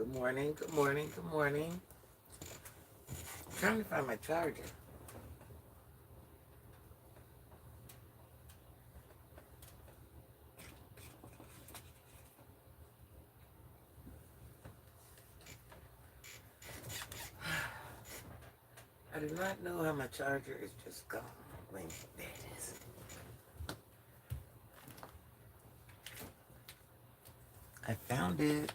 Good morning, good morning, good morning. I'm trying to find my charger. I do not know how my charger is just gone. Wait, there it is. I found it.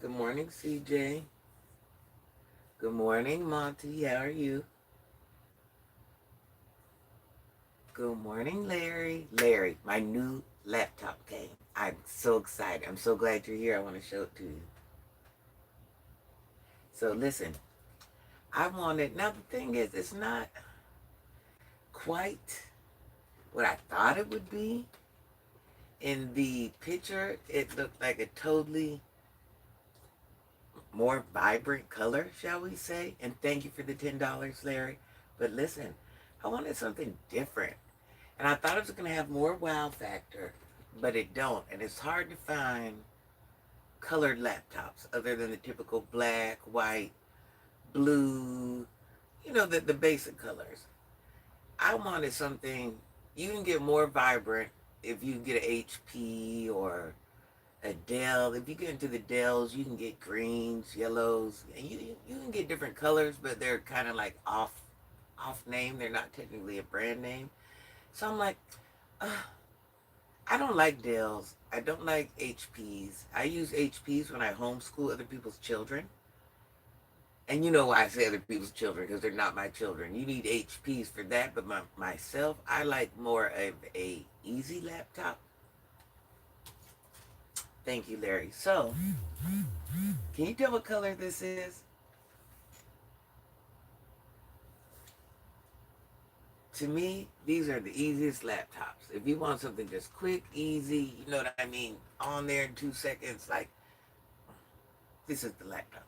Good morning, CJ. Good morning, Monty. How are you? Good morning, Larry. Larry, my new laptop came. I'm so excited. I'm so glad you're here. I want to show it to you. So listen, I wanted, now the thing is, it's not quite what I thought it would be. In the picture, it looked like a totally more vibrant color, shall we say. And thank you for the $10, Larry. But listen, I wanted something different. And I thought it was going to have more wow factor, but it don't. And it's hard to find colored laptops other than the typical black, white, blue, the basic colors. I wanted something, you can get more vibrant if you get an HP or a Dell. If you get into the Dells, you can get greens, yellows, and you can get different colors, but they're kind of like off name. They're not technically a brand name. So I'm like, uh, I don't like Dells. I don't like HPs. I use HPs when I homeschool other people's children. And you know why I say other people's children, because they're not my children. You need HPs for that, but myself, I like more of a easy laptop. Thank you, Larry. So, can you tell what color this is? To me, these are the easiest laptops. If you want something just quick, easy, you know what I mean, on there in 2 seconds, like, this is the laptop.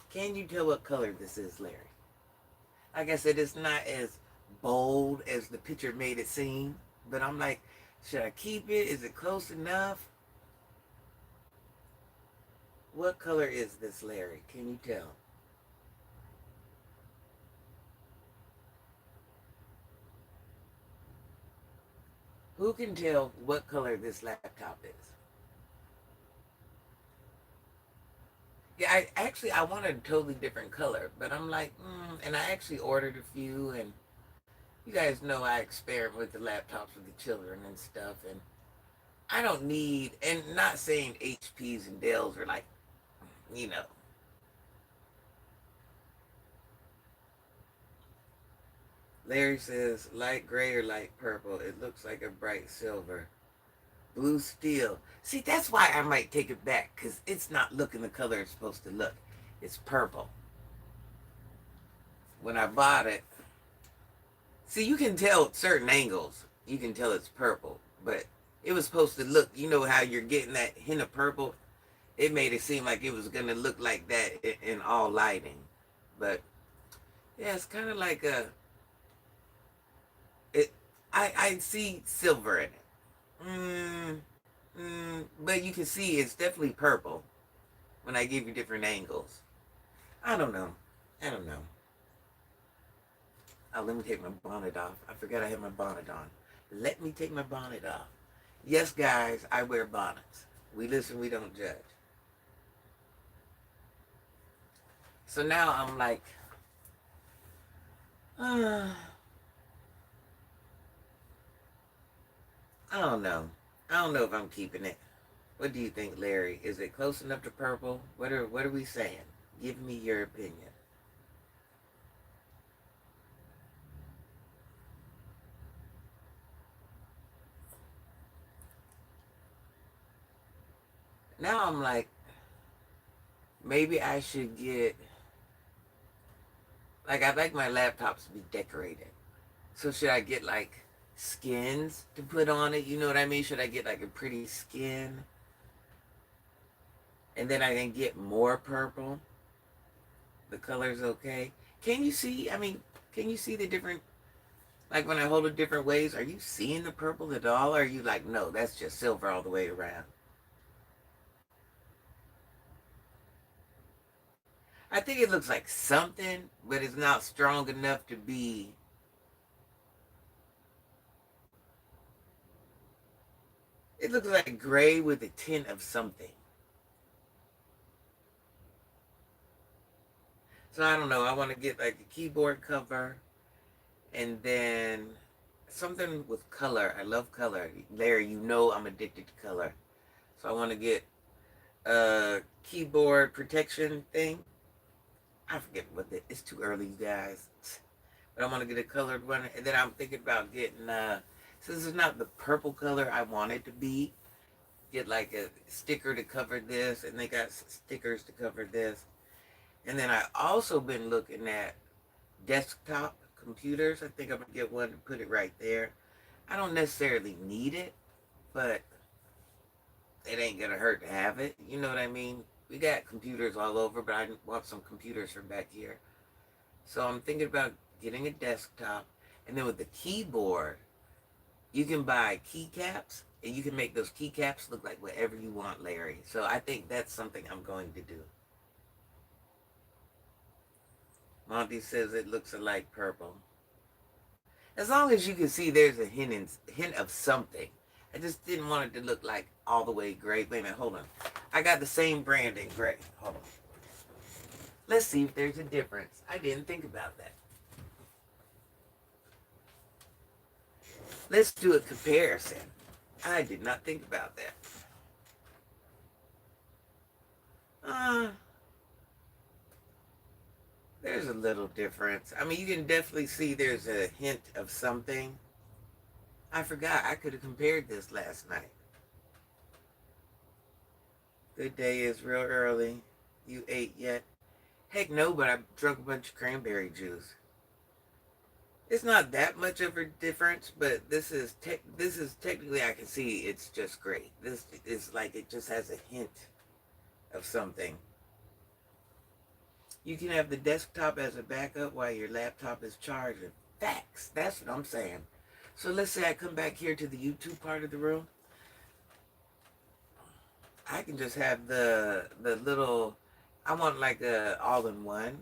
Can you tell what color this is, Larry? Like I said, it's not as bold as the picture made it seem, but I'm like, should I keep it? Is it close enough? What color is this, Larry? Can you tell? Who can tell what color this laptop is? Yeah, I wanted a totally different color, but I'm like, and I actually ordered a few, and you guys know I experiment with the laptops with the children and stuff, and I don't need, and not saying HPs and Dells are like, you know, Larry says light gray or light purple. It looks like a bright silver. Blue steel. See, that's why I might take it back, because it's not looking the color it's supposed to look. It's purple. When I bought it, see, you can tell certain angles. You can tell it's purple, but it was supposed to look, you know how you're getting that hint of purple? It made it seem like it was going to look like that in all lighting. But yeah, it's kind of like it. I see silver in it. But you can see it's definitely purple when I give you different angles. I don't know. I don't know. Oh, let me take my bonnet off. I forgot I had my bonnet on. Let me take my bonnet off. Yes, guys, I wear bonnets. We listen, we don't judge. So now I'm like, I don't know. I don't know if I'm keeping it. What do you think, Larry? Is it close enough to purple? What are we saying? Give me your opinion. Now I'm like, maybe I should get, like, I'd like my laptops to be decorated. So should I get like skins to put on it? You know what I mean? Should I get like a pretty skin? And then I can get more purple? The color's okay. Can you see? I mean, can you see the different, like when I hold it different ways, are you seeing the purple at all? Or are you like, no, that's just silver all the way around? I think it looks like something, but it's not strong enough to be. It looks like gray with a tint of something. So I don't know. I want to get like a keyboard cover and then something with color. I love color. Larry, you know I'm addicted to color. So I want to get a keyboard protection thing. I forget what it's too early, you guys. But I want to get a colored one. And then I'm thinking about getting, since it's not the purple color I want it to be, get like a sticker to cover this. And they got stickers to cover this. And then I also been looking at desktop computers. I think I'm going to get one to put it right there. I don't necessarily need it, but it ain't going to hurt to have it. You know what I mean? We got computers all over, but I want some computers from back here. So I'm thinking about getting a desktop. And then with the keyboard, you can buy keycaps, and you can make those keycaps look like whatever you want, Larry. So I think that's something I'm going to do. Monty says it looks like purple. As long as you can see there's a hint of something. I just didn't want it to look like all the way gray. Wait a minute, hold on. I got the same brand in gray. Hold on. Let's see if there's a difference. I didn't think about that. Let's do a comparison. I did not think about that. There's a little difference. I mean, you can definitely see there's a hint of something. I forgot. I could have compared this last night. Good day is real early. You ate yet? Heck no, but I drunk a bunch of cranberry juice. It's not that much of a difference, but this is technically I can see it's just great. This is like it just has a hint of something. You can have the desktop as a backup while your laptop is charging. Facts. That's what I'm saying. So let's say I come back here to the YouTube part of the room. I can just have the little. I want like a all-in-one.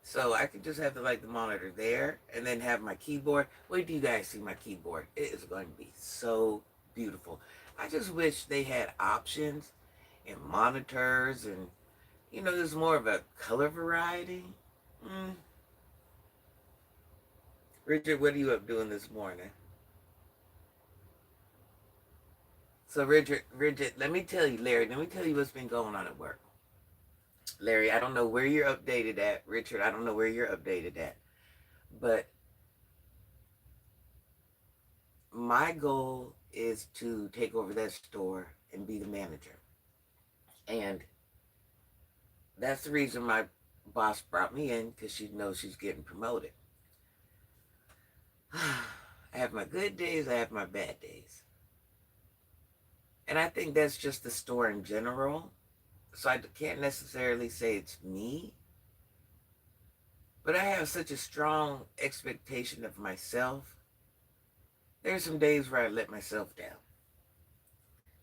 So I could just have the monitor there and then have my keyboard. Wait till you guys see my keyboard. It is going to be so beautiful. I just wish they had options and monitors and, there's more of a color variety. Mm. Richard, what are you up doing this morning? So Richard, let me tell you, Larry, let me tell you what's been going on at work. Larry, I don't know where you're updated at. Richard, I don't know where you're updated at. But my goal is to take over that store and be the manager. And that's the reason my boss brought me in, because she knows she's getting promoted. I have my good days, I have my bad days. And I think that's just the store in general. So I can't necessarily say it's me. But I have such a strong expectation of myself. There's some days where I let myself down.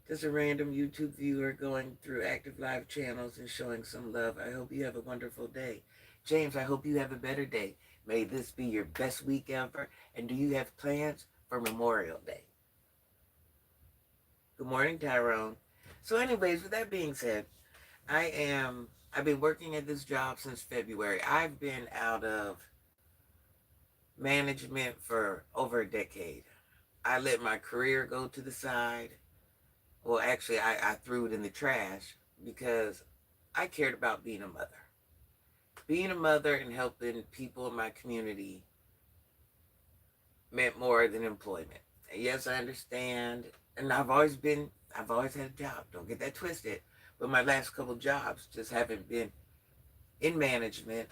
Just a random YouTube viewer going through active live channels and showing some love. I hope you have a wonderful day. James, I hope you have a better day. May this be your best week ever. And do you have plans for Memorial Day? Good morning, Tyrone. So, anyways, with that being said, I've been working at this job since February. I've been out of management for over a decade. I let my career go to the side. Well, actually, I threw it in the trash because I cared about being a mother. Being a mother and helping people in my community meant more than employment. And yes, I understand. And I've always had a job. Don't get that twisted. But my last couple jobs just haven't been in management,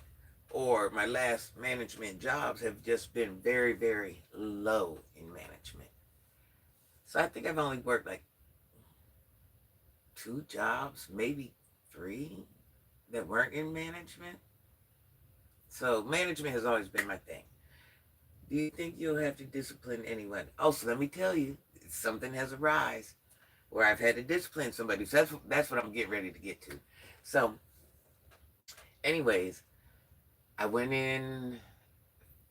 or my last management jobs have just been very, very low in management. So I think I've only worked like two jobs, maybe three, that weren't in management. So management has always been my thing. Do you think you'll have to discipline anyone? Also, let me tell you, something has arisen where I've had to discipline somebody. So that's what I'm getting ready to get to. So, anyways, I went in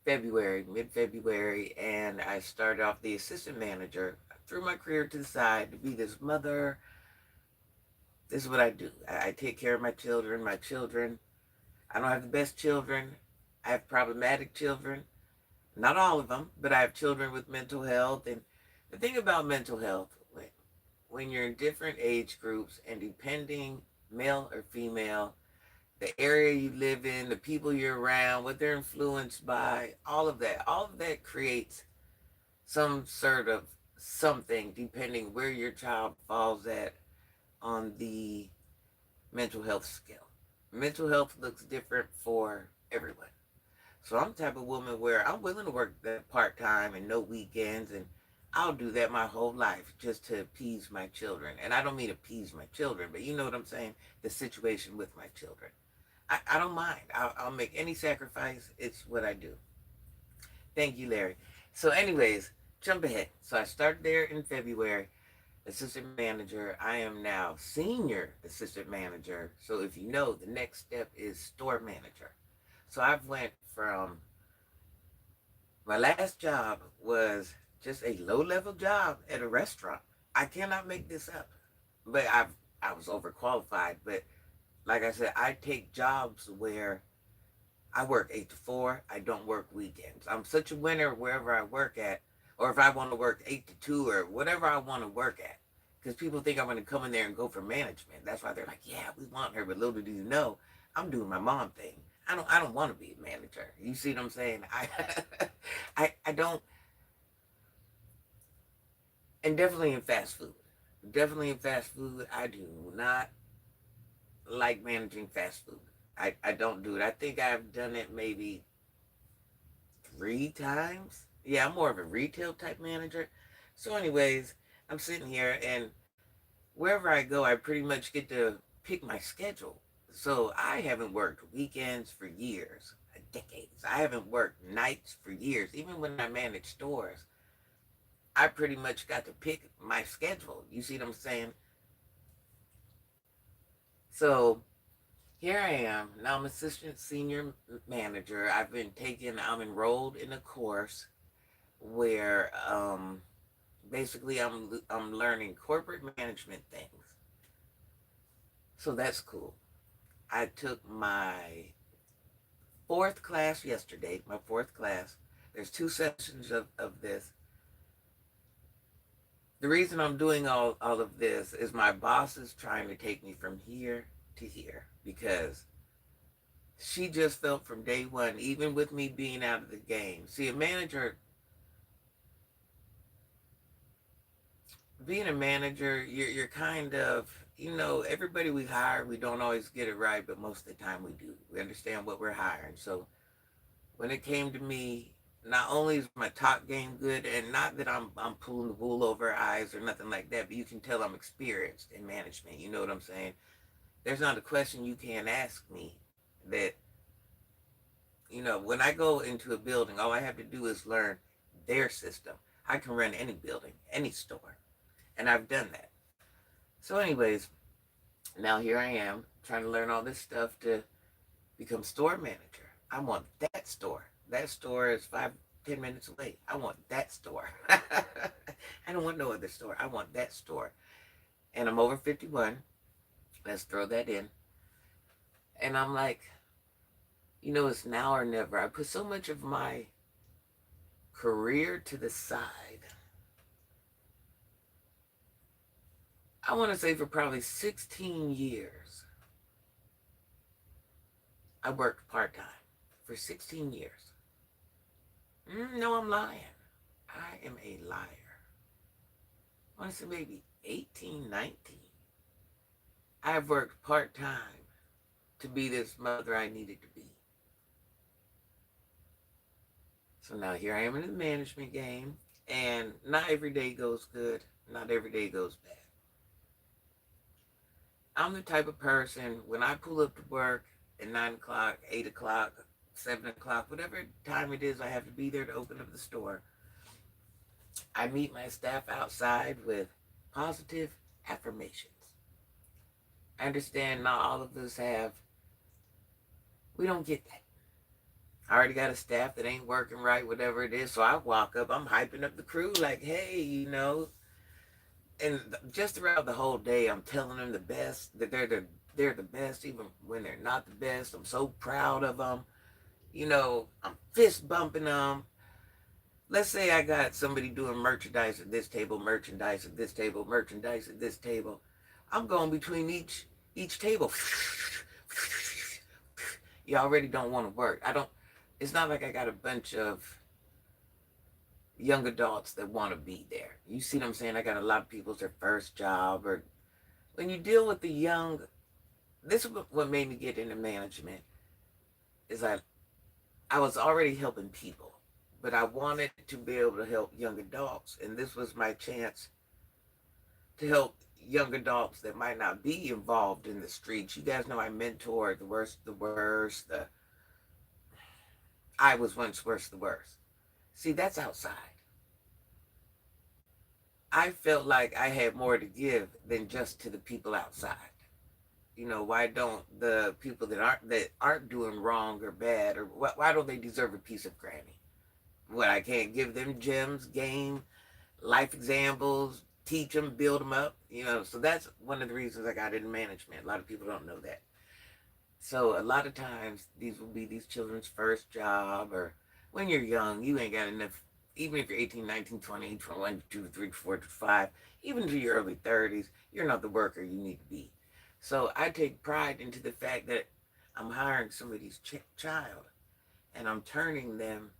February, mid-February, and I started off the assistant manager. I threw my career to the side to be this mother. This is what I do. I take care of my children. My children, I don't have the best children. I have problematic children. Not all of them, but I have children with mental health. And the thing about mental health, when you're in different age groups and depending, male or female, the area you live in, the people you're around, what they're influenced by, all of that creates some sort of something depending where your child falls at on the mental health scale. Mental health looks different for everyone. So I'm the type of woman where I'm willing to work that part time and no weekends, and I'll do that my whole life just to appease my children. And I don't mean appease my children, but you know what I'm saying? The situation with my children. I don't mind. I'll make any sacrifice. It's what I do. Thank you, Larry. So, anyways, jump ahead. So I started there in February, assistant manager. I am now senior assistant manager. So if you know, the next step is store manager. So I've went from my last job was just a low level job at a restaurant. I cannot make this up. But I was overqualified. But like I said, I take jobs where I work 8 to 4. I don't work weekends. I'm such a winner wherever I work at, or if I want to work 8 to 2 or whatever I want to work at. Because people think I'm going to come in there and go for management. That's why they're like, yeah, we want her. But little do you know, I'm doing my mom thing. I don't want to be a manager. You see what I'm saying? I don't, and definitely in fast food. Definitely in fast food, I do not like managing fast food. I don't do it. I think I've done it maybe 3 times. Yeah, I'm more of a retail type manager. So, anyways, I'm sitting here, and wherever I go, I pretty much get to pick my schedule. So I haven't worked weekends for years, decades. I haven't worked nights for years. Even when I managed stores, I pretty much got to pick my schedule. You see what I'm saying? So here I am. Now I'm assistant senior manager. I'm enrolled in a course where basically I'm learning corporate management things. So that's cool. I took my fourth class yesterday, my fourth class. There's 2 sessions of this. The reason I'm doing all of this is my boss is trying to take me from here to here because she just felt from day one, even with me being out of the game. See, being a manager, you're kind of, everybody we hire, we don't always get it right, but most of the time we do. We understand what we're hiring. So when it came to me, not only is my talk game good, and not that I'm pulling the wool over her eyes or nothing like that, but you can tell I'm experienced in management. You know what I'm saying? There's not a question you can't ask me that, when I go into a building, all I have to do is learn their system. I can run any building, any store, and I've done that. So, anyways, now here I am trying to learn all this stuff to become store manager. I want that store. That store is 5-10 minutes away. I want that store. I don't want no other store. I want that store. And I'm over 51. Let's throw that in. And I'm like, it's now or never. I put so much of my career to the side. I want to say for probably 16 years, I worked part-time for 16 years. No, I'm lying. I am a liar. I want to say maybe 18, 19. I've worked part-time to be this mother I needed to be. So now here I am in the management game, and not every day goes good. Not every day goes bad. I'm the type of person, when I pull up to work at 9 o'clock, 8 o'clock, 7 o'clock, whatever time it is I have to be there to open up the store, I meet my staff outside with positive affirmations. I understand not all of us we don't get that. I already got a staff that ain't working right, whatever it is, so I walk up, I'm hyping up the crew like, hey, and just throughout the whole day, I'm telling them the best, that they're the best, even when they're not the best. I'm so proud of them. I'm fist bumping them. Let's say I got somebody doing merchandise at this table, merchandise at this table, merchandise at this table. I'm going between each table. You already don't want to work. It's not like I got a bunch of young adults that want to be there. You see what I'm saying? I got a lot of people, it's their first job. Or when you deal with the young, this is what made me get into management, is that I was already helping people, but I wanted to be able to help young adults. And this was my chance to help young adults that might not be involved in the streets. You guys know I mentored the worst. I was once worse the worst. See, that's outside. I felt like I had more to give than just to the people outside. Why don't the people that aren't doing wrong or bad, or why don't they deserve a piece of Granny? What, I can't give them gems, game, life examples, teach them, build them up? So that's one of the reasons I got into management. A lot of people don't know that. So a lot of times these will be these children's first job, or when you're young, you ain't got enough. Even if you're 18, 19, 20, 21, 22, 23, 24, 25, even to your early 30s, you're not the worker you need to be. So I take pride into the fact that I'm hiring somebody's child, and I'm turning them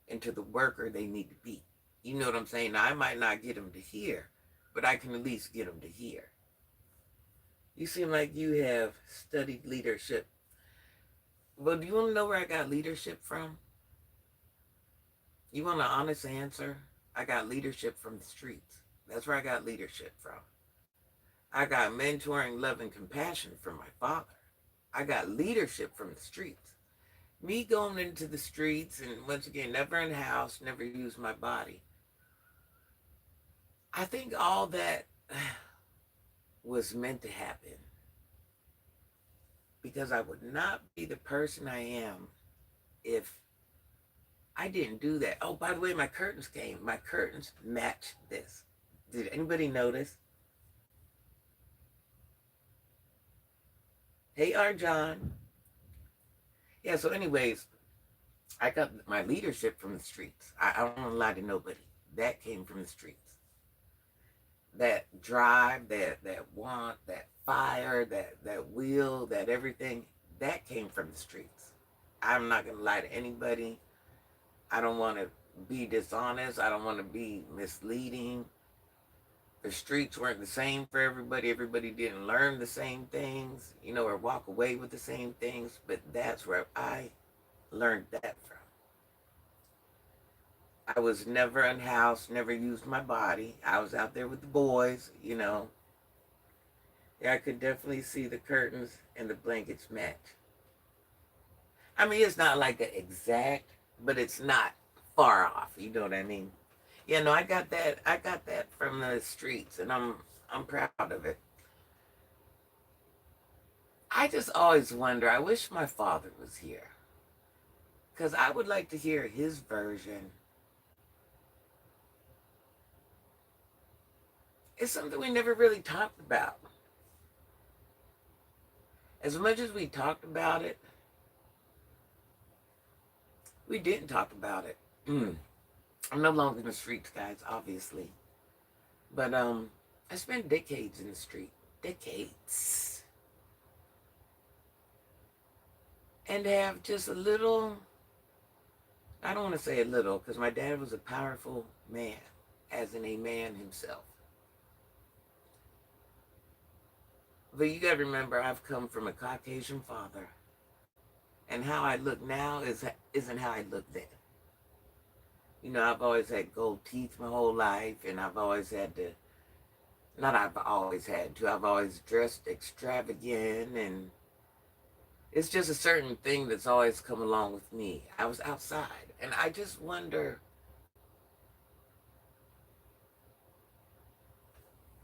into the worker they need to be. You know what I'm saying? Now, I might not get them to here, but I can at least get them to here. You seem like you have studied leadership. Well, do you want to know where I got leadership from? You want an honest answer? I got leadership from the streets. That's where I got leadership from. I got mentoring, love, and compassion from my father. I got leadership from the streets. Me going into the streets, and once again, never in the house, never used my body. I think all that was meant to happen, because I would not be the person I am if I didn't do that. Oh, by the way, my curtains came. My curtains match this. Did anybody notice? Hey, Arjan. Yeah, so anyways, I got my leadership from the streets. I don't want to lie to nobody. That came from the streets. That drive, that want, that fire, that will, that everything, that came from the streets. I'm not going to lie to anybody. I don't want to be dishonest. I don't want to be misleading. The streets weren't the same for everybody. Everybody didn't learn the same things, or walk away with the same things. But that's where I learned that from. I was never unhoused, never used my body. I was out there with the boys, Yeah, I could definitely see the curtains and the blankets match. I mean, it's not like the exact, but it's not far off. You know what I mean? Yeah, no, I got that from the streets, and I'm proud of it. I just always wonder, I wish my father was here, because I would like to hear his version it's something we never really talked about. As much as we talked about it, we didn't talk about it. I'm no longer in the streets, guys, obviously. But I spent decades in the street. Decades. And have just a little, I don't want to say a little, because my dad was a powerful man, as in a man himself. But you got to remember, I've come from a Caucasian father. And how I look now isn't how I looked then. You know, I've always had gold teeth my whole life, and I've always had to, not I've always had to, I've always dressed extravagant, and it's just a certain thing that's always come along with me. I was outside, and I just wonder,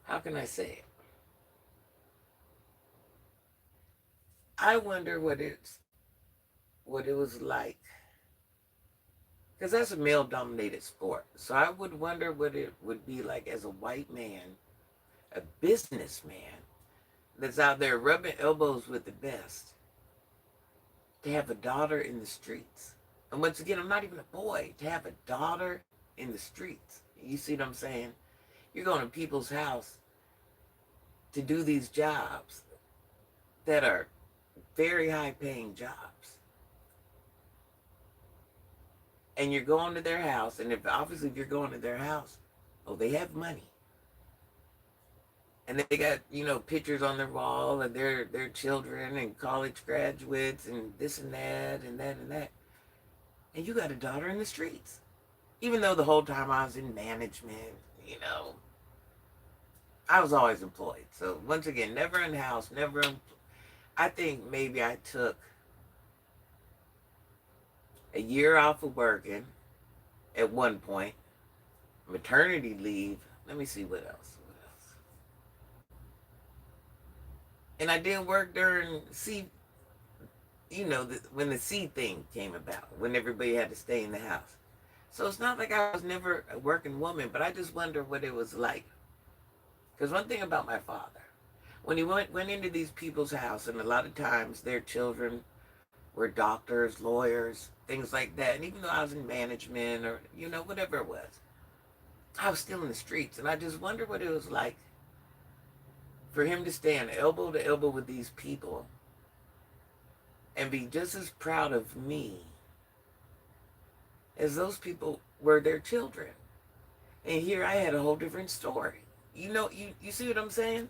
how can I say it? I wonder what it was like. Because that's a male-dominated sport. So I would wonder what it would be like as a white man, a businessman, that's out there rubbing elbows with the best, to have a daughter in the streets. And once again, I'm not even a boy. To have a daughter in the streets. You see what I'm saying? You're going to people's house to do these jobs that are very high-paying jobs. And you're going to their house, and obviously if you're going to their house, oh, they have money. And they got, pictures on their wall of their children and college graduates and this and that and that and that. And you got a daughter in the streets. Even though the whole time I was in management, I was always employed. So once again, never in the house, I think maybe I took a year off of working at one point, maternity leave. Let me see what else. And I didn't work during when the C thing came about, when everybody had to stay in the house. So it's not like I was never a working woman, but I just wonder what it was like. Because one thing about my father, when he went into these people's house, and a lot of times their children were doctors, lawyers, things like that. And even though I was in management or, whatever it was, I was still in the streets. And I just wonder what it was like for him to stand elbow to elbow with these people and be just as proud of me as those people were their children. And here I had a whole different story. You see what I'm saying?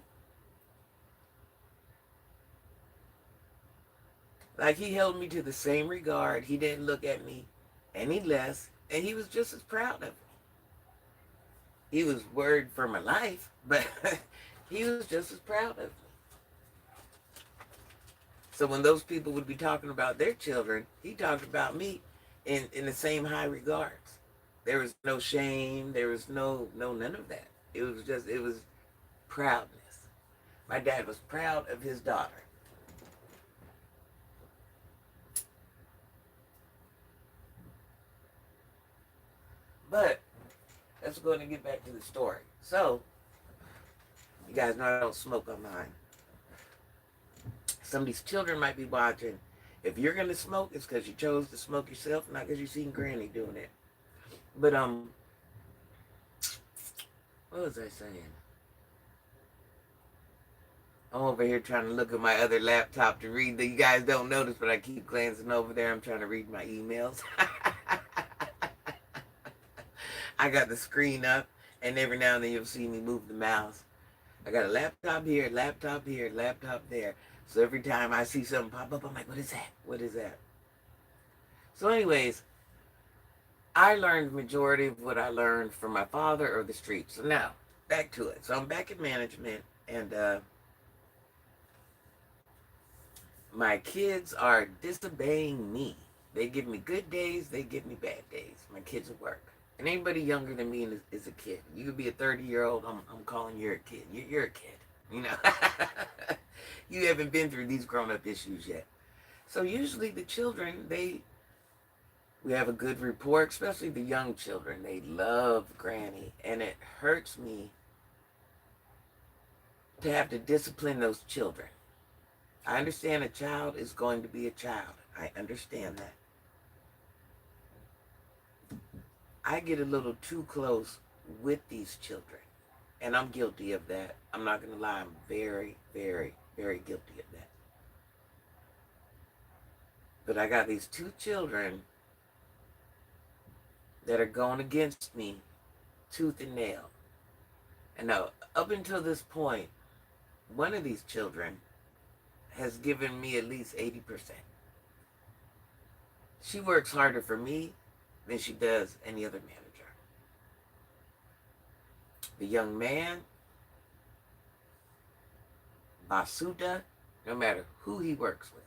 Like, he held me to the same regard. He didn't look at me any less. And he was just as proud of me. He was worried for my life, but he was just as proud of me. So when those people would be talking about their children, he talked about me in the same high regards. There was no shame. There was no none of that. It was proudness. My dad was proud of his daughter. But let's go ahead and get back to the story. So, you guys know I don't smoke on mine. Some of these children might be watching. If you're going to smoke, it's because you chose to smoke yourself, not because you seen Granny doing it. But, what was I saying? I'm over here trying to look at my other laptop to read that you guys don't notice, but I keep glancing over there. I'm trying to read my emails. I got the screen up, and every now and then you'll see me move the mouse. I got a laptop here, laptop there. So every time I see something pop up, I'm like, what is that? What is that? So anyways, I learned the majority of what I learned from my father or the streets. So now, back to it. So I'm back in management, and my kids are disobeying me. They give me good days, they give me bad days. My kids at work. And anybody younger than me is a kid. You could be a 30-year-old, I'm calling you a kid. You're a kid, You haven't been through these grown-up issues yet. So usually the children, we have a good rapport, especially the young children. They love Granny, and it hurts me to have to discipline those children. I understand a child is going to be a child. I understand that. I get a little too close with these children. And I'm guilty of that. I'm not going to lie. I'm very, very, very guilty of that. But I got these two children that are going against me tooth and nail. And now, up until this point, one of these children has given me at least 80%. She works harder for me than she does any other manager. The young man, Basuda, no matter who he works with,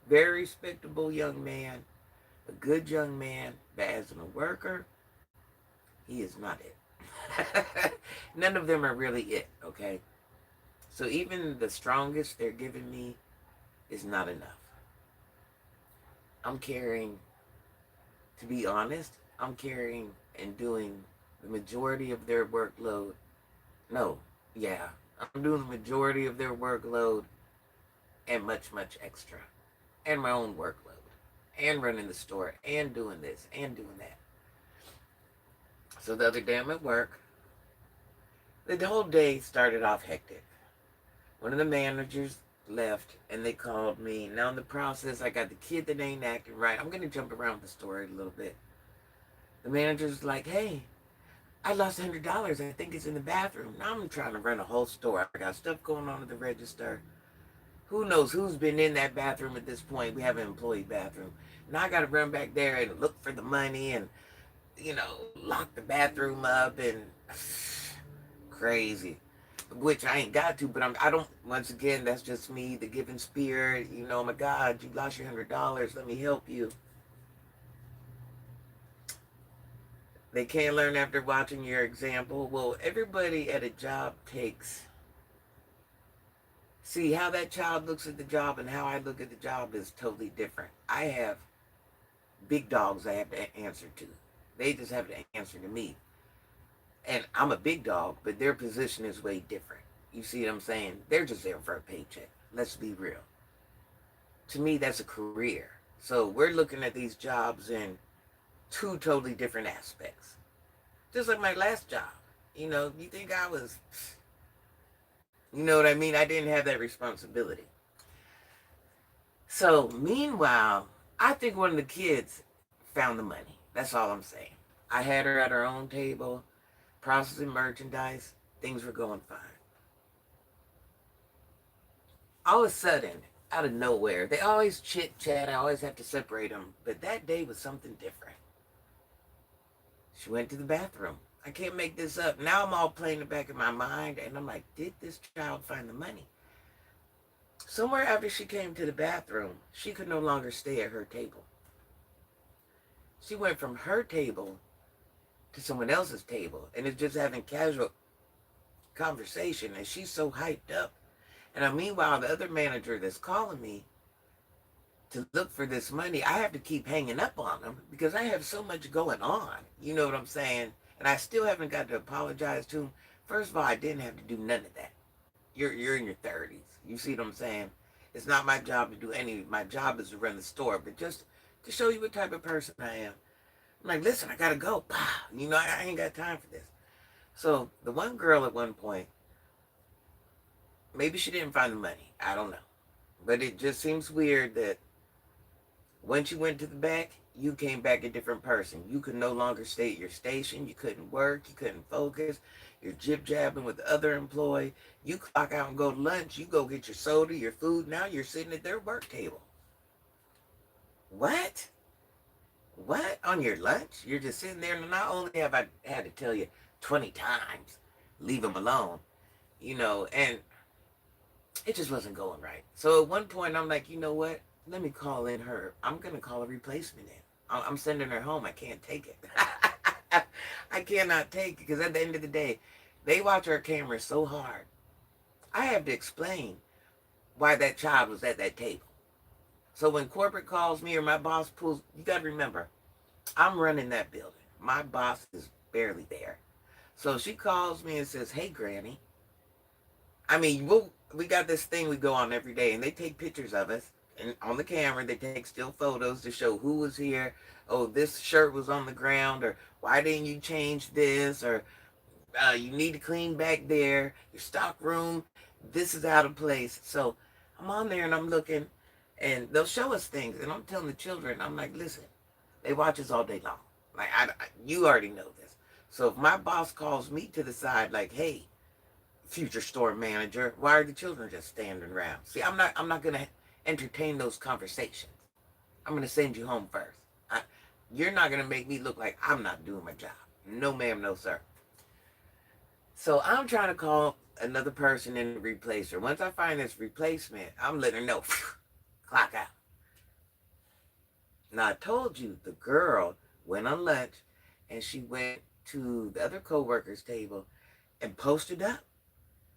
very respectable young man, a good young man, but as a worker, he is not it. None of them are really it, okay? So even the strongest they're giving me is not enough. I'm carrying, to be honest, I'm carrying and doing the majority of their workload. No, yeah, I'm doing the majority of their workload and much, much extra. And my own workload. And running the store. And doing this. And doing that. So the other day I'm at work. The whole day started off hectic. One of the managers left and they called me. Now in the process, I got the kid that ain't acting right. I'm going to jump around the story a little bit. The manager's like, hey, I lost $100. I think it's in the bathroom. Now I'm trying to run a whole store. I got stuff going on at the register. Who knows who's been in that bathroom at this point? We have an employee bathroom. Now I got to run back there and look for the money and, lock the bathroom up and crazy. Which I ain't got to, but I don't, once again, that's just me, the giving spirit. Oh my God, you lost your $100. Let me help you. They can't learn after watching your example. Well, everybody at a job takes... See, how that child looks at the job and how I look at the job is totally different. I have big dogs I have to answer to. They just have to answer to me. And I'm a big dog, but their position is way different. You see what I'm saying? They're just there for a paycheck. Let's be real. To me, that's a career. So we're looking at these jobs in two totally different aspects. Just like my last job. You think I was... You know what I mean? I didn't have that responsibility. So, meanwhile, I think one of the kids found the money. That's all I'm saying. I had her at her own table, processing merchandise. Things were going fine. All of a sudden, out of nowhere, they always chit-chat. I always have to separate them. But that day was something different. She went to the bathroom. I can't make this up. Now I'm all playing the back of my mind, and I'm like, did this child find the money? Somewhere after she came to the bathroom, she could no longer stay at her table. She went from her table to someone else's table, and is just having casual conversation, and she's so hyped up. And meanwhile, the other manager that's calling me to look for this money, I have to keep hanging up on them because I have so much going on. You know what I'm saying? And I still haven't got to apologize to him. First of all, I didn't have to do none of that. You're in your 30s. You see what I'm saying? It's not my job to do any. My job is to run the store. But just to show you what type of person I am. I'm like, listen, I got to go. I ain't got time for this. So the one girl at one point, maybe she didn't find the money. I don't know. But it just seems weird that once you went to the back, you came back a different person. You could no longer stay at your station. You couldn't work. You couldn't focus. You're jib-jabbing with the other employee. You clock out and go to lunch. You go get your soda, your food. Now you're sitting at their work table. What? What? On your lunch? You're just sitting there. And not only have I had to tell you 20 times, leave them alone, and it just wasn't going right. So at one point, I'm like, you know what? Let me call in her. I'm going to call a replacement in. I'm sending her home. I can't take it. I cannot take it because at the end of the day, they watch our cameras so hard. I have to explain why that child was at that table. So when corporate calls me or my boss pulls, you got to remember, I'm running that building. My boss is barely there. So she calls me and says, hey, Granny, I mean, we got this thing we go on every day, and they take pictures of us, and on the camera they take still photos to show who was here. Oh, this shirt was on the ground, or why didn't you change this, or you need to clean back there. Your stock room, this is out of place. So I'm on there and I'm looking, and they'll show us things, and I'm telling the children, I'm like, listen, they watch us all day long. Like you already know this. So if my boss calls me to the side, like, hey, future store manager, why are the children just standing around? See, I'm not gonna entertain those conversations. I'm gonna send you home first. You're not gonna make me look like I'm not doing my job. No, ma'am, no, sir. So I'm trying to call another person and replace her. Once I find this replacement, I'm letting her know, clock out. Now I told you the girl went on lunch and she went to the other co-worker's table and posted up.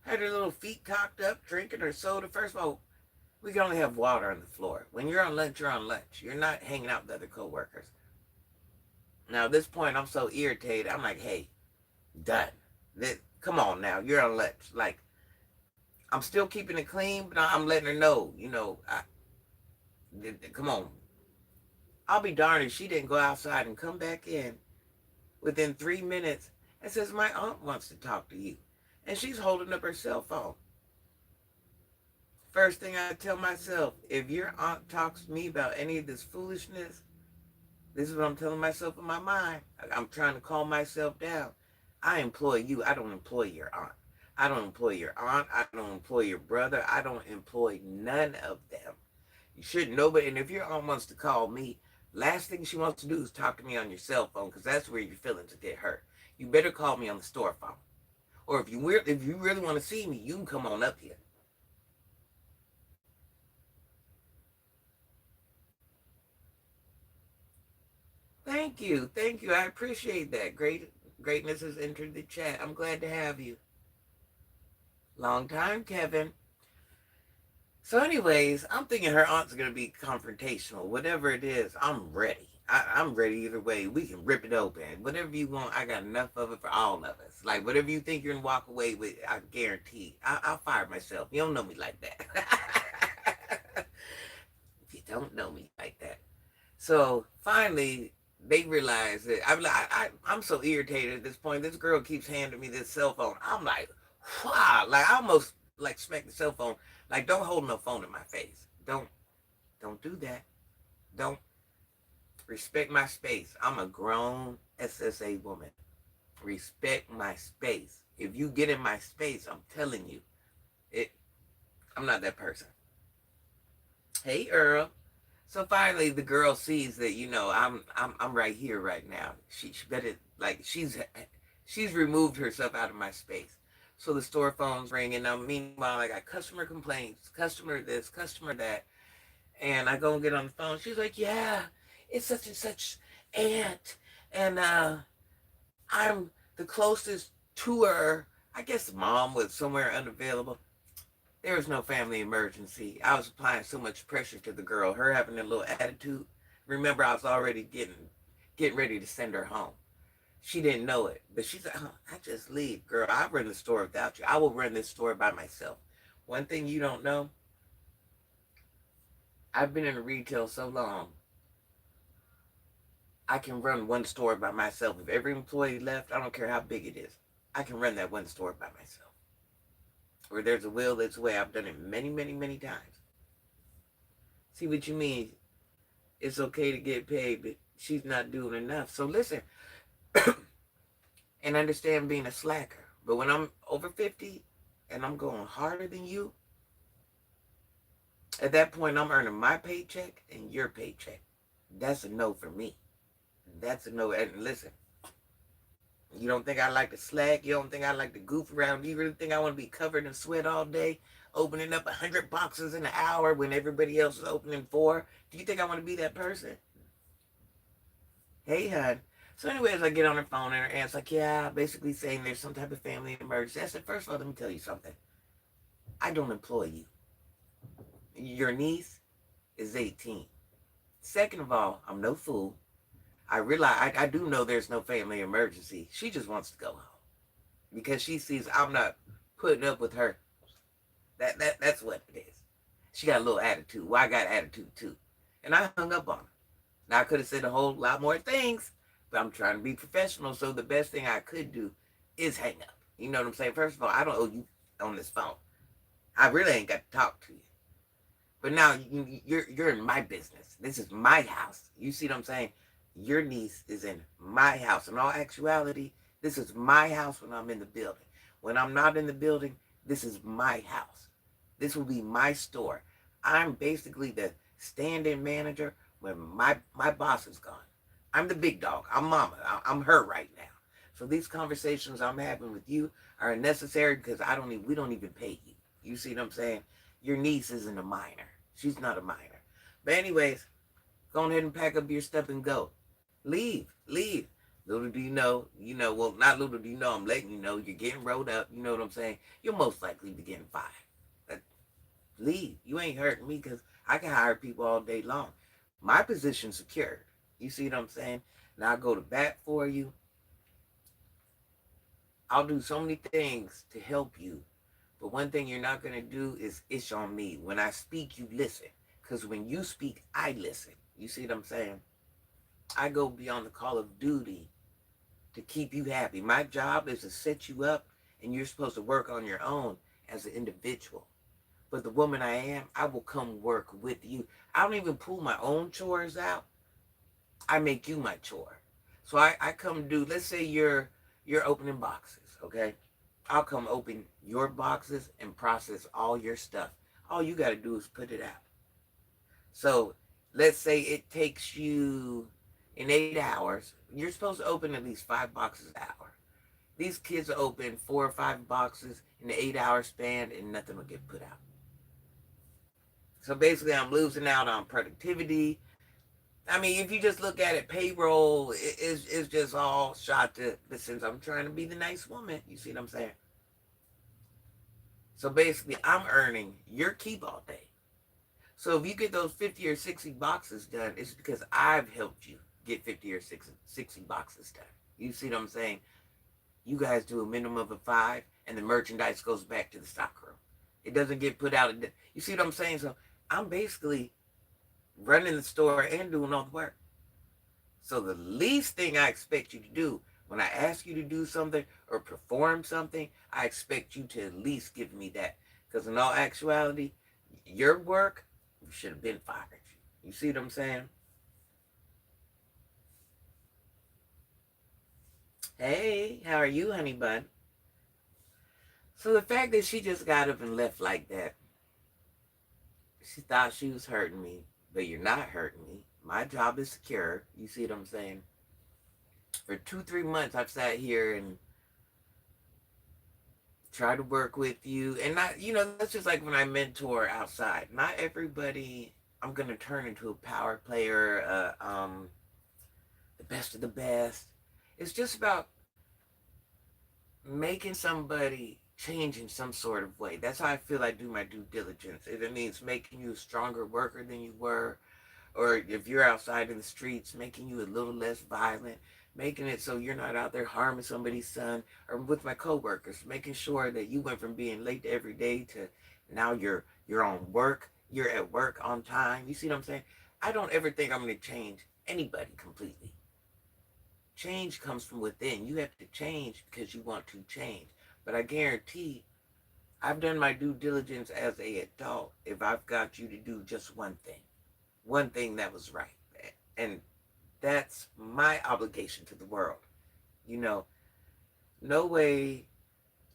Had her little feet cocked up, drinking her soda. First of all, we can only have water on the floor. When you're on lunch, you're on lunch. You're not hanging out with other co-workers. Now at this point, I'm so irritated. I'm like, hey, done. Come on now, you're on lunch. Like, I'm still keeping it clean, but I'm letting her know, come on. I'll be darned if she didn't go outside and come back in within 3 minutes and says, my aunt wants to talk to you. And she's holding up her cell phone. First thing I tell myself, if your aunt talks to me about any of this foolishness, this is what I'm telling myself in my mind. I'm trying to calm myself down. I employ you. I don't employ your aunt. I don't employ your aunt. I don't employ your brother. I don't employ none of them. You shouldn't know, but and if your aunt wants to call me, last thing she wants to do is talk to me on your cell phone, because that's where your feelings will get hurt. You better call me on the store phone. Or if you really want to see me, you can come on up here. Thank you. Thank you. I appreciate that. Greatness has entered the chat. I'm glad to have you. Long time, Kevin. So anyways, I'm thinking her aunt's going to be confrontational. Whatever it is, I'm ready. I'm ready either way. We can rip it open. Whatever you want, I got enough of it for all of us. Like, whatever you think you're going to walk away with, I guarantee. I'll fire myself. You don't know me like that. You don't know me like that. So finally, they realize that I'm so irritated at this point. This girl keeps handing me this cell phone. I'm like, wow, like I almost like smack the cell phone. Like, don't hold no phone in my face. Don't do that. Don't respect my space. I'm a grown SSA woman. Respect my space. If you get in my space, I'm telling you, I'm not that person. Hey, Earl. So finally, the girl sees that I'm right here right now. She better like she's removed herself out of my space. So the store phone's ringing. Now meanwhile, I got customer complaints, customer this, customer that, and I go and get on the phone. She's like, "Yeah, it's such and such aunt, and I'm the closest to her. I guess mom was somewhere unavailable." There was no family emergency. I was applying so much pressure to the girl, her having a little attitude. Remember, I was already getting ready to send her home. She didn't know it, but she's like, oh, I just leave. Girl, I run the store without you. I will run this store by myself. One thing you don't know, I've been in retail so long, I can run one store by myself. If every employee left, I don't care how big it is, I can run that one store by myself. Where there's a will, there's a way. I've done it many, many, many times. See what you mean? It's okay to get paid, but she's not doing enough. So listen, and understand being a slacker. But when I'm over 50 and I'm going harder than you, at that point I'm earning my paycheck and your paycheck. That's a no for me. That's a no. And listen, you don't think I like to slack? You don't think I like to goof around? You really think I want to be covered in sweat all day, opening up 100 boxes in an hour when everybody else is opening 4? Do you think I want to be that person? Hey, hon. So anyways, I get on her phone and her aunt's like, yeah, basically saying there's some type of family emergency. I said, first of all, let me tell you something. I don't employ you. Your niece is 18. Second of all, I'm no fool. I realize I do know there's no family emergency. She just wants to go home because she sees I'm not putting up with her That's what it is. She got a little attitude. Well, I got attitude too. And I hung up on her. Now I could have said a whole lot more things, but I'm trying to be professional. So the best thing I could do is hang up. You know what I'm saying? First of all, I don't owe you on this phone. I really ain't got to talk to you. But now you're in my business. This is my house. You see what I'm saying? Your niece is in my house. In all actuality, this is my house when I'm in the building. When I'm not in the building, this is my house. This will be my store. I'm basically the stand-in manager when my boss is gone. I'm the big dog. I'm mama. I'm her right now. So these conversations I'm having with you are unnecessary because we don't even pay you. You see what I'm saying? Your niece isn't a minor. She's not a minor. But anyways, go ahead and pack up your stuff and go. Leave. Little do well, not little do you know, I'm letting you know you're getting rolled up. You know what I'm saying? You'll most likely be getting fired. But leave. You ain't hurting me because I can hire people all day long. My position's secured. You see what I'm saying? Now I go to bat for you. I'll do so many things to help you. But one thing you're not going to do is ish on me. When I speak, you listen. Because when you speak, I listen. You see what I'm saying? I go beyond the call of duty to keep you happy. My job is to set you up, and you're supposed to work on your own as an individual. But the woman I am, I will come work with you. I don't even pull my own chores out. I make you my chore. So I come do, let's say you're opening boxes, okay? I'll come open your boxes and process all your stuff. All you got to do is put it out. So let's say it takes you in 8 hours. You're supposed to open at least 5 boxes an hour. These kids will open 4 or 5 boxes in the 8-hour span and nothing will get put out. So basically I'm losing out on productivity. I mean, if you just look at it, payroll is just all shot to, but since I'm trying to be the nice woman, you see what I'm saying? So basically, I'm earning your keep all day. So if you get those 50 or 60 boxes done, it's because I've helped you get 50 or 60 boxes done. You see what I'm saying? You guys do a minimum of 5, and the merchandise goes back to the stockroom. It doesn't get put out. You see what I'm saying? So I'm basically running the store and doing all the work. So the least thing I expect you to do when I ask you to do something or perform something, I expect you to at least give me that. Because in all actuality, your work should have been fired. You see what I'm saying? Hey, how are you, honey bun? So the fact that she just got up and left like that, she thought she was hurting me, but you're not hurting me. My job is secure. You see what I'm saying? For 2-3 months, I've sat here and tried to work with you. And not, that's just like when I mentor outside. Not everybody I'm going to turn into a power player, the best of the best. It's just about making somebody change in some sort of way. That's how I feel I do my due diligence. It means making you a stronger worker than you were, or if you're outside in the streets, making you a little less violent, making it so you're not out there harming somebody's son, or with my coworkers, making sure that you went from being late every day to now you're on work, you're at work on time. You see what I'm saying? I don't ever think I'm going to change anybody completely. Change comes from within. You have to change because you want to change. But I guarantee I've done my due diligence as an adult if I've got you to do just one thing that was right. And that's my obligation to the world. No way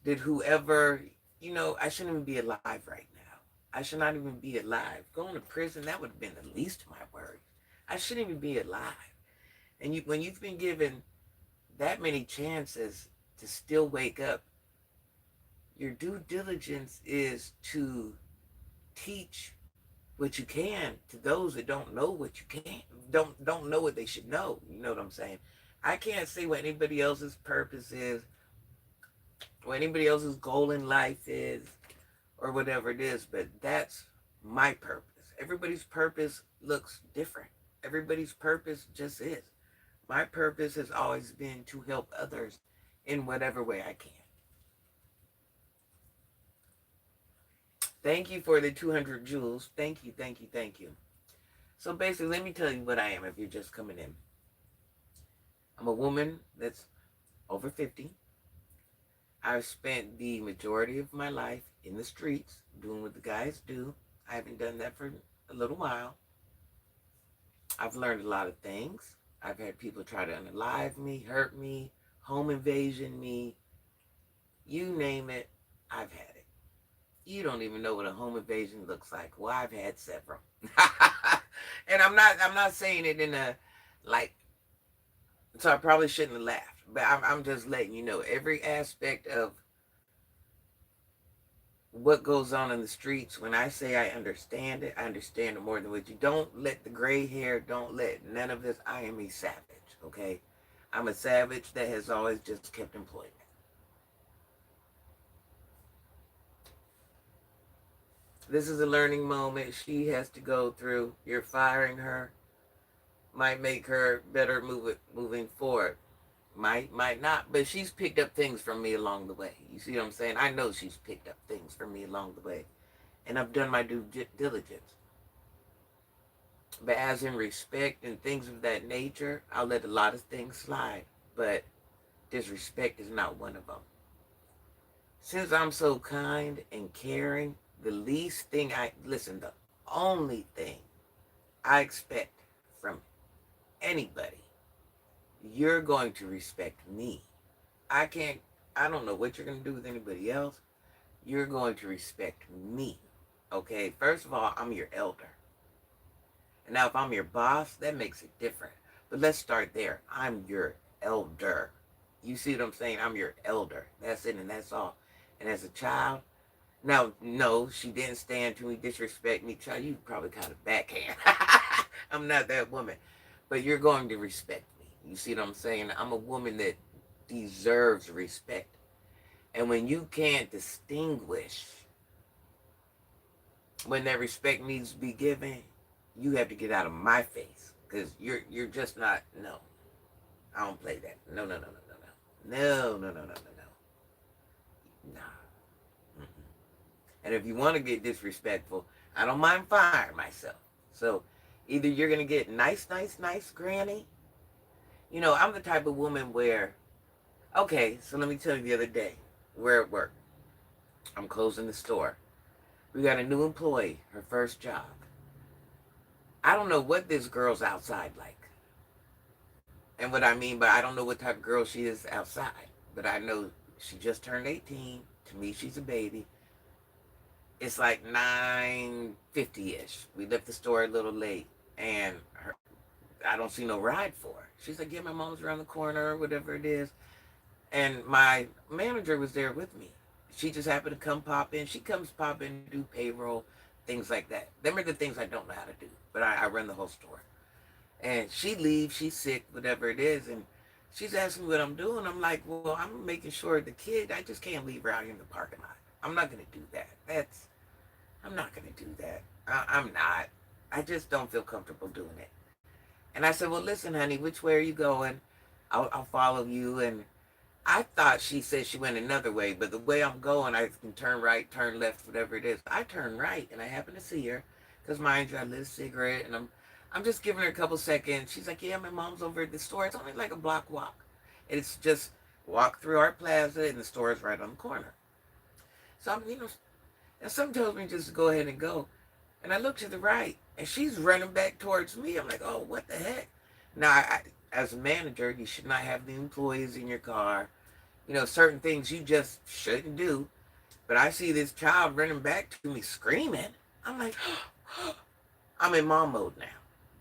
did whoever, I shouldn't even be alive right now. I should not even be alive. Going to prison, that would have been the least of my worries. I shouldn't even be alive. And when you've been given that many chances to still wake up, your due diligence is to teach what you can to those that don't know what you can, don't know what they should know. You know what I'm saying? I can't say what anybody else's purpose is, what anybody else's goal in life is, or whatever it is, but that's my purpose. Everybody's purpose looks different. Everybody's purpose just is. My purpose has always been to help others in whatever way I can. Thank you for the 200 jewels. Thank you, thank you, thank you. So basically, let me tell you what I am if you're just coming in. I'm a woman that's over 50. I've spent the majority of my life in the streets doing what the guys do. I haven't done that for a little while. I've learned a lot of things. I've had people try to unalive me, hurt me, home invasion me, you name it, I've had it. You don't even know what a home invasion looks like. Well, I've had several. And I'm not saying it in a like, so I probably shouldn't have laughed, but I'm just letting you know every aspect of what goes on in the streets. When I say I understand it, I understand it more than what you. Don't let the gray hair, don't let none of this. I am a savage, okay? I'm a savage that has always just kept employment. This is a learning moment she has to go through. You're firing her. Might make her better moving forward. Might not, but she's picked up things from me along the way. You see what I'm saying? I know she's picked up things from me along the way. And I've done my due diligence. But as in respect and things of that nature, I'll let a lot of things slide. But disrespect is not one of them. Since I'm so kind and caring, the least thing the only thing I expect from anybody, you're going to respect me. I don't know what you're going to do with anybody else. You're going to respect me. Okay, first of all, I'm your elder. And now if I'm your boss, that makes it different. But let's start there. I'm your elder. You see what I'm saying? I'm your elder. That's it and that's all. And as a child, now, no, she didn't stand to me, disrespect me. Child, you probably kind of backhand. I'm not that woman. But you're going to respect me. You see what I'm saying? I'm a woman that deserves respect. And when you can't distinguish when that respect needs to be given, you have to get out of my face. Because you're just not, no. I don't play that. No, no, no, no, no, no. No, no, no, no, no, no. Nah. Mm-mm. And if you want to get disrespectful, I don't mind firing myself. So either you're going to get nice, nice, nice granny. You know, I'm the type of woman where, okay, so let me tell you the other day, we're at work. I'm closing the store. We got a new employee, her first job. I don't know what this girl's outside like. And what I mean by I don't know what type of girl she is outside. But I know she just turned 18. To me, she's a baby. It's like 9:50-ish. We left the store a little late. And I don't see no ride for her. She's like, yeah, my mom's around the corner or whatever it is. And my manager was there with me. She just happened to come pop in. She comes pop in, do payroll, things like that. Them are the things I don't know how to do. But I run the whole store. And she leaves, she's sick, whatever it is. And she's asking me what I'm doing. I'm like, well, I'm making sure the kid, I just can't leave her out here in the parking lot. I'm not going to do that. I'm not going to do that. I'm not. I just don't feel comfortable doing it. And I said, well, listen, honey, which way are you going? I'll follow you. And I thought she said she went another way, but the way I'm going, I can turn right, turn left, whatever it is. I turn right, and I happen to see her, because mind you, I lit a cigarette, and I'm just giving her a couple seconds. She's like, yeah, my mom's over at the store. It's only like a block walk. It's just walk through Art Plaza, and the store is right on the corner. So I'm, and something tells me just to go ahead and go. And I look to the right, and she's running back towards me. I'm like, oh, what the heck? Now, as a manager, you should not have the employees in your car. Certain things you just shouldn't do. But I see this child running back to me screaming. I'm like, I'm in mom mode now.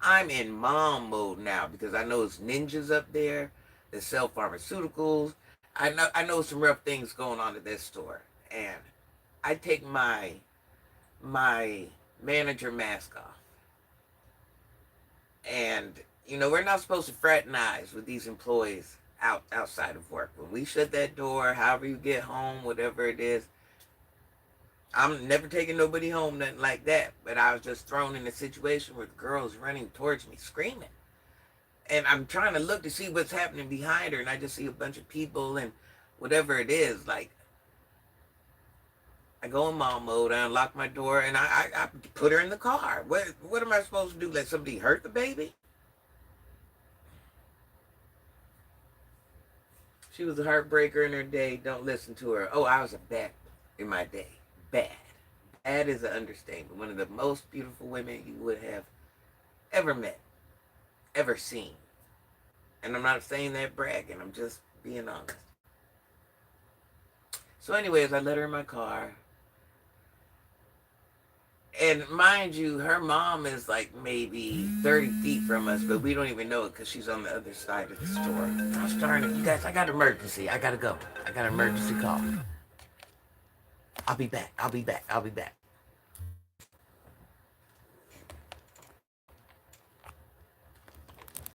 I'm in mom mode now because I know it's ninjas up there that sell pharmaceuticals. I know some rough things going on at this store. And I take my manager mask off. And, we're not supposed to fraternize with these employees outside of work. When we shut that door, however you get home, whatever it is, I'm never taking nobody home, nothing like that. But I was just thrown in a situation where the girl's running towards me screaming. And I'm trying to look to see what's happening behind her, and I just see a bunch of people and whatever it is. Like, I go in mom mode, I unlock my door, and I put her in the car. What am I supposed to do? Let somebody hurt the baby? She was a heartbreaker in her day. Don't listen to her. Oh, I was a bad in my day. Bad. Bad is an understatement. One of the most beautiful women you would have ever met, ever seen. And I'm not saying that bragging. I'm just being honest. So anyways, I let her in my car. And mind you, her mom is like maybe 30 feet from us, but we don't even know it because she's on the other side of the store. I'm starting to, you guys, I got an emergency. I got to go. I got an emergency call. I'll be back. I'll be back. I'll be back.